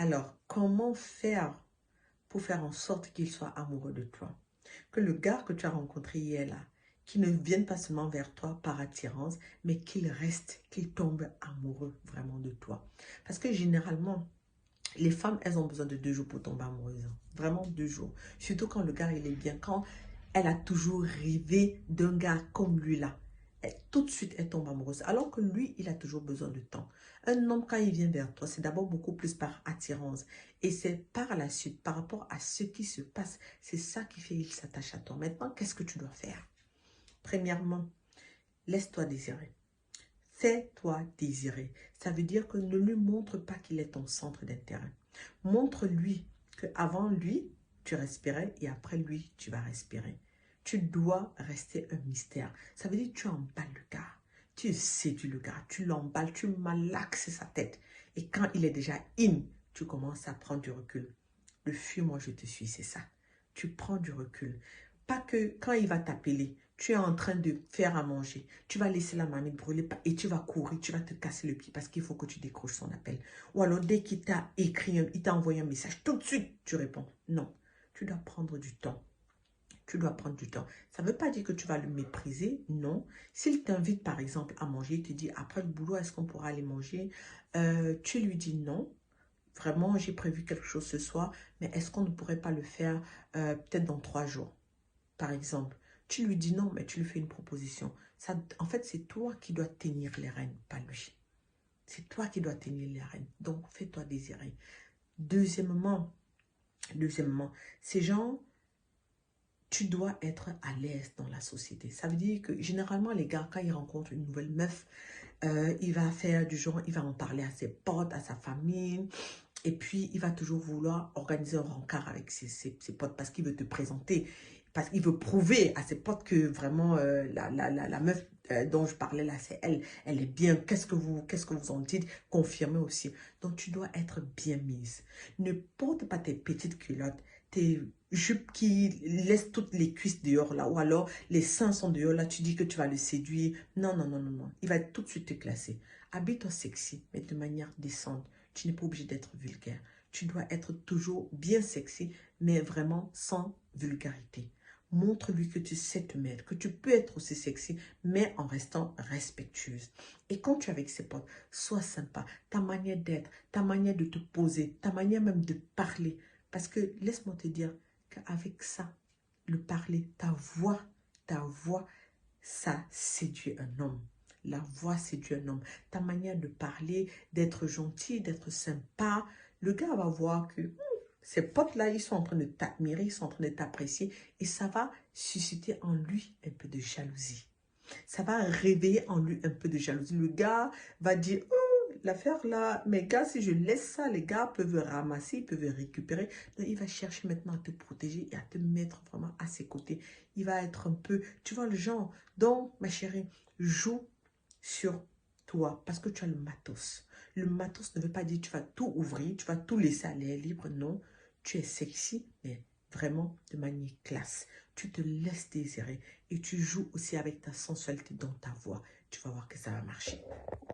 Alors, comment faire pour faire en sorte qu'il soit amoureux de toi? Que le gars que tu as rencontré hier là, qui ne vienne pas seulement vers toi par attirance, mais qu'il reste, qu'il tombe amoureux vraiment de toi. Parce que généralement, les femmes, elles ont besoin de 2 jours pour tomber amoureuses. Vraiment 2 jours. Surtout quand le gars, il est bien. Quand elle a toujours rêvé d'un gars comme lui là. Tout de suite, elle tombe amoureuse. Alors que lui, il a toujours besoin de temps. Un homme, quand il vient vers toi, c'est d'abord beaucoup plus par attirance. Et c'est par la suite, par rapport à ce qui se passe, c'est ça qui fait qu'il s'attache à toi. Maintenant, qu'est-ce que tu dois faire? Premièrement, laisse-toi désirer. Fais-toi désirer. Ça veut dire que ne lui montre pas qu'il est ton centre d'intérêt. Montre-lui qu'avant lui, tu respirais et après lui, tu vas respirer. Tu dois rester un mystère. Ça veut dire que tu emballes le gars. Tu séduis le gars. Tu l'emballes, tu malaxes sa tête. Et quand il est déjà in, tu commences à prendre du recul. Le fuis-moi, je te suis, c'est ça. Tu prends du recul. Pas que quand il va t'appeler, tu es en train de faire à manger, tu vas laisser la marmite brûler et tu vas courir, tu vas te casser le pied parce qu'il faut que tu décroches son appel. Ou alors dès qu'il t'a écrit, il t'a envoyé un message, tout de suite tu réponds. Non, tu dois prendre du temps. Tu dois prendre du temps. Ça ne veut pas dire que tu vas le mépriser, non. S'il t'invite par exemple à manger, il te dit après le boulot, est-ce qu'on pourra aller manger? Tu lui dis non. Vraiment, j'ai prévu quelque chose ce soir, mais est-ce qu'on ne pourrait pas le faire peut-être dans 3 jours? Par exemple, tu lui dis non, mais tu lui fais une proposition. Ça, en fait, c'est toi qui dois tenir les rênes, pas lui. C'est toi qui dois tenir les rênes. Donc, fais-toi désirer. Deuxièmement, ces gens, tu dois être à l'aise dans la société. Ça veut dire que généralement, les gars, quand ils rencontrent une nouvelle meuf, il va faire du genre, il va en parler à ses potes, à sa famille. Et puis, il va toujours vouloir organiser un rencard avec ses potes parce qu'il veut te présenter. Parce qu'il veut prouver à ses potes que vraiment la meuf dont je parlais là, c'est elle. Elle est bien. Qu'est-ce que vous en dites? Confirmez aussi. Donc, tu dois être bien mise. Ne porte pas tes petites culottes, tes jupes qui laissent toutes les cuisses dehors là. Ou alors, les seins sont dehors là. Tu dis que tu vas le séduire. Non, non, non, non, non. Il va tout de suite te classer. Habille-toi sexy, mais de manière décente. Tu n'es pas obligé d'être vulgaire. Tu dois être toujours bien sexy, mais vraiment sans vulgarité. Montre-lui que tu sais te mettre, que tu peux être aussi sexy, mais en restant respectueuse. Et quand tu es avec ses potes, sois sympa. Ta manière d'être, ta manière de te poser, ta manière même de parler. Parce que laisse-moi te dire qu'avec ça, le parler, ta voix, ça séduit un homme. La voix séduit un homme. Ta manière de parler, d'être gentil, d'être sympa. Le gars va voir que ces potes-là, ils sont en train de t'admirer, ils sont en train de t'apprécier. Et ça va susciter en lui un peu de jalousie. Ça va réveiller en lui un peu de jalousie. Le gars va dire, oh, l'affaire là, mes gars, si je laisse ça, les gars peuvent ramasser, ils peuvent récupérer. Donc, il va chercher maintenant à te protéger et à te mettre vraiment à ses côtés. Il va être un peu, tu vois le genre. Donc, ma chérie, joue sur toi parce que tu as le matos. Le matos ne veut pas dire que tu vas tout ouvrir, tu vas tout laisser à l'air libre. Non, tu es sexy, mais vraiment de manière classe. Tu te laisses désirer et tu joues aussi avec ta sensualité dans ta voix. Tu vas voir que ça va marcher.